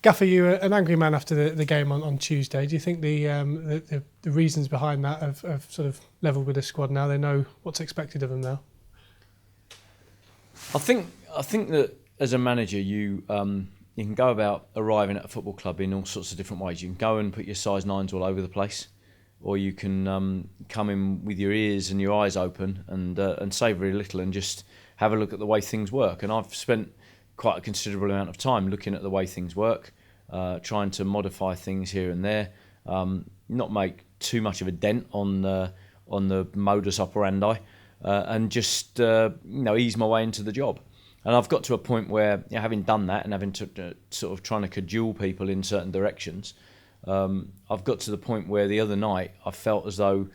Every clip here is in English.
Gaffer, you were an angry man after the game on Tuesday. Do you think the reasons behind that have sort of levelled with the squad now? They know what's expected of them now. I think that as a manager, you can go about arriving at a football club in all sorts of different ways. You can go and put your size 9s all over the place, or you can come in with your ears and your eyes open and say very little and just have a look at the way things work. And I've spent quite a considerable amount of time looking at the way things work, trying to modify things here and there, not make too much of a dent on the modus operandi, and just ease my way into the job. And I've got to a point where, having done that and having to sort of trying to cajole people in certain directions, I've got to the point where the other night I felt as though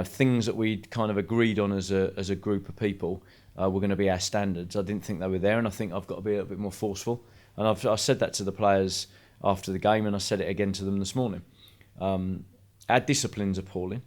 things that we'd kind of agreed on as a group of people were going to be our standards. I didn't think they were there, and I think I've got to be a little bit more forceful. And I said that to the players after the game, and I said it again to them this morning. Our discipline's appalling.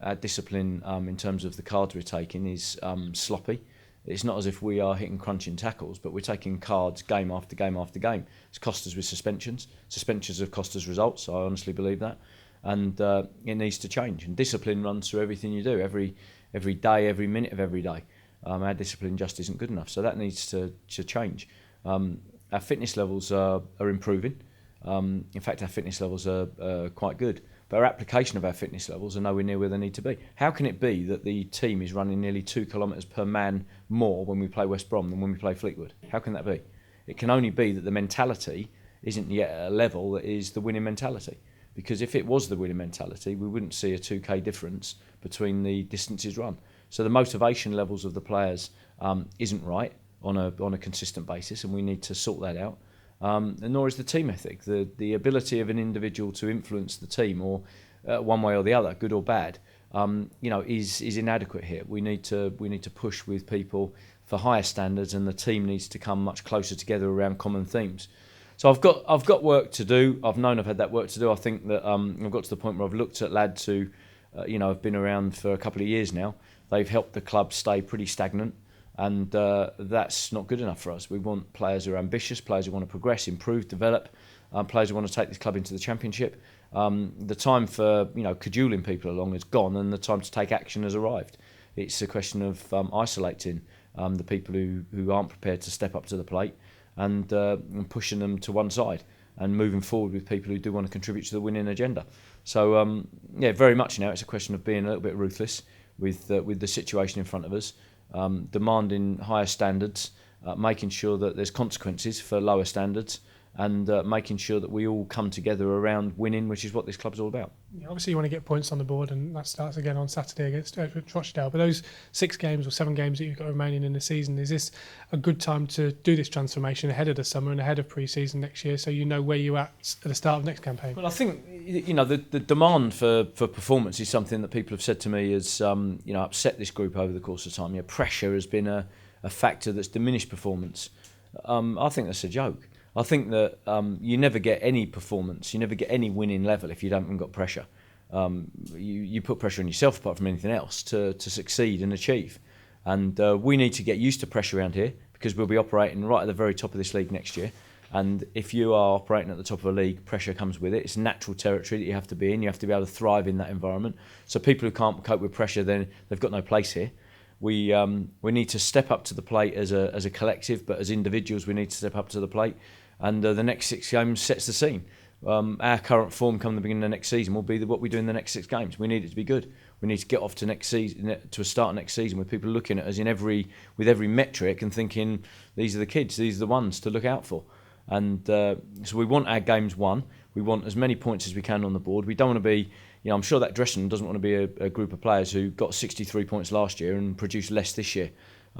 Our discipline in terms of the cards we're taking is sloppy. It's not as if we are hitting crunching tackles, but we're taking cards game after game after game. It's cost us with suspensions. Suspensions have cost us results. I honestly believe that. And it needs to change. And discipline runs through everything you do, every day, every minute of every day. Our discipline just isn't good enough. So that needs to change. Our fitness levels are improving. In fact, our fitness levels are quite good. But our application of our fitness levels are nowhere near where they need to be. How can it be that the team is running nearly 2 kilometres per man more when we play West Brom than when we play Fleetwood? How can that be? It can only be that the mentality isn't yet at a level that is the winning mentality. Because if it was the winning mentality, we wouldn't see a 2k difference between the distances run. So the motivation levels of the players isn't right on a consistent basis, and we need to sort that out. And nor is the team ethic. The ability of an individual to influence the team, or one way or the other, good or bad, is inadequate here. We need to push with people for higher standards, and the team needs to come much closer together around common themes. So I've got work to do. I've known I've had that work to do. I think that I've got to the point where I've looked at lads who, have been around for a couple of years now. They've helped the club stay pretty stagnant. And that's not good enough for us. We want players who are ambitious, players who want to progress, improve, develop, players who want to take this club into the Championship. The time for cajoling people along is gone, and the time to take action has arrived. It's a question of isolating the people who aren't prepared to step up to the plate and pushing them to one side and moving forward with people who do want to contribute to the winning agenda. So very much now it's a question of being a little bit ruthless with the situation in front of us. Demanding higher standards, making sure that there's consequences for lower standards, and making sure that we all come together around winning, which is what this club's all about. Yeah, obviously you want to get points on the board, and that starts again on Saturday against Rochdale. But those 6 games or 7 games that you've got remaining in the season, is this a good time to do this transformation ahead of the summer and ahead of pre-season next year, so you know where you're at the start of next campaign? Well, I think the demand for performance is something that people have said to me has upset this group over the course of time. Pressure has been a factor that's diminished performance. I think that's a joke. I think that you never get any performance, you never get any winning level if you haven't got pressure. You put pressure on yourself apart from anything else to succeed and achieve. And we need to get used to pressure around here, because we'll be operating right at the very top of this league next year. And if you are operating at the top of a league, pressure comes with it. It's natural territory that you have to be in. You have to be able to thrive in that environment. So people who can't cope with pressure, then they've got no place here. We need to step up to the plate as a collective, but as individuals we need to step up to the plate. And the next 6 games sets the scene. Our current form come the beginning of next season will be what we do in the next 6 games. We need it to be good. We need to get off to next season, to a start of next season with people looking at us with every metric and thinking, these are the kids, these are the ones to look out for. And so we want our games won. We want as many points as we can on the board. We don't want to be, I'm sure that dressing room doesn't want to be a group of players who got 63 points last year and produced less this year,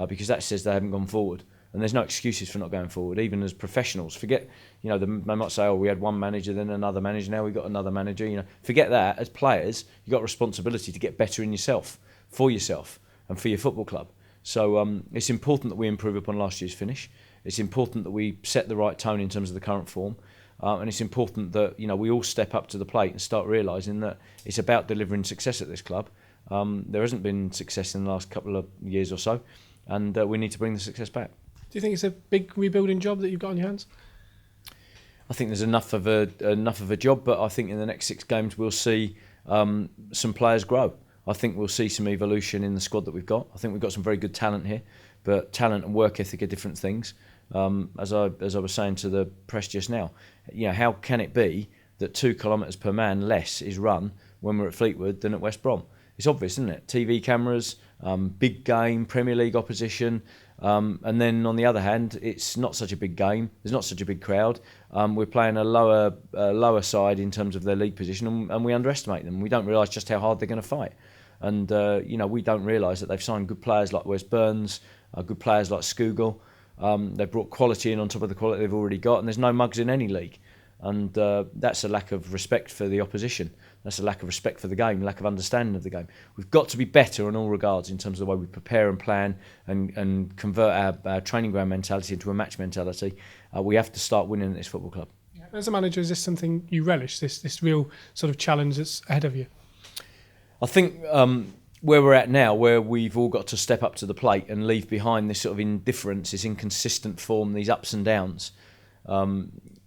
because that says they haven't gone forward. And there's no excuses for not going forward, even as professionals. Forget, they might say, we had one manager, then another manager, now we've got another manager. Forget that. As players, you've got a responsibility to get better in yourself, and for your football club. So it's important that we improve upon last year's finish. It's important that we set the right tone in terms of the current form. And it's important that we all step up to the plate and start realising that it's about delivering success at this club. There hasn't been success in the last couple of years or so, and we need to bring the success back. Do you think it's a big rebuilding job that you've got on your hands? I think there's enough of a job, but I think in the next 6 games we'll see some players grow. I think we'll see some evolution in the squad that we've got. I think we've got some very good talent here, but talent and work ethic are different things. As I was saying to the press just now, how can it be that 2 kilometres per man less is run when we're at Fleetwood than at West Brom? It's obvious, isn't it? TV cameras, big game, Premier League opposition, and then on the other hand, it's not such a big game. There's not such a big crowd. We're playing a lower side in terms of their league position, and we underestimate them. We don't realise just how hard they're going to fight. And we don't realise that they've signed good players like Wes Burns, good players like Skugel. They've brought quality in on top of the quality they've already got, and there's no mugs in any league. And that's a lack of respect for the opposition. That's a lack of respect for the game, lack of understanding of the game. We've got to be better in all regards in terms of the way we prepare and plan and convert our training ground mentality into a match mentality. We have to start winning at this football club. As a manager, is this something you relish, this real sort of challenge that's ahead of you? I think where we're at now, where we've all got to step up to the plate and leave behind this sort of indifference, this inconsistent form, these ups and downs,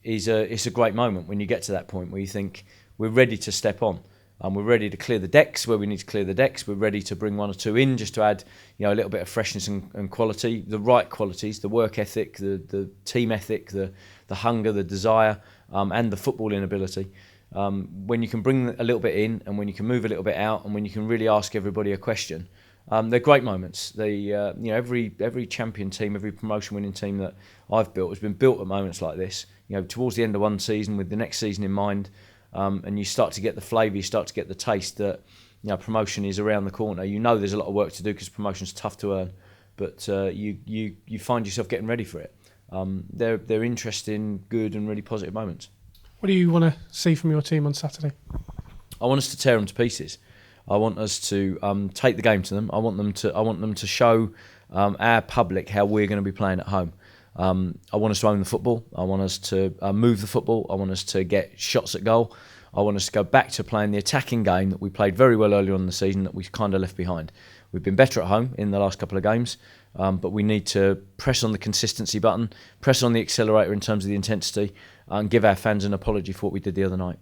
it's a great moment when you get to that point where you think we're ready to step on. We're ready to clear the decks where we need to clear the decks. We're ready to bring 1 or 2 in just to add a little bit of freshness and quality, the right qualities, the work ethic, the team ethic, the hunger, the desire, and the footballing ability. When you can bring a little bit in and when you can move a little bit out and when you can really ask everybody a question, they're great moments. Every champion team, every promotion winning team that I've built has been built at moments like this. Towards the end of one season with the next season in mind, and you start to get the flavour, you start to get the taste that promotion is around the corner. There's a lot of work to do because promotion's tough to earn, but you find yourself getting ready for it. They're interesting, good, and really positive moments. What do you want to see from your team on Saturday? I want us to tear them to pieces. I want us to take the game to them. I want them to show our public how we're going to be playing at home. I want us to own the football. I want us to move the football. I want us to get shots at goal. I want us to go back to playing the attacking game that we played very well earlier on in the season that we kind of left behind. We've been better at home in the last couple of games, but we need to press on the consistency button, press on the accelerator in terms of the intensity, and give our fans an apology for what we did the other night.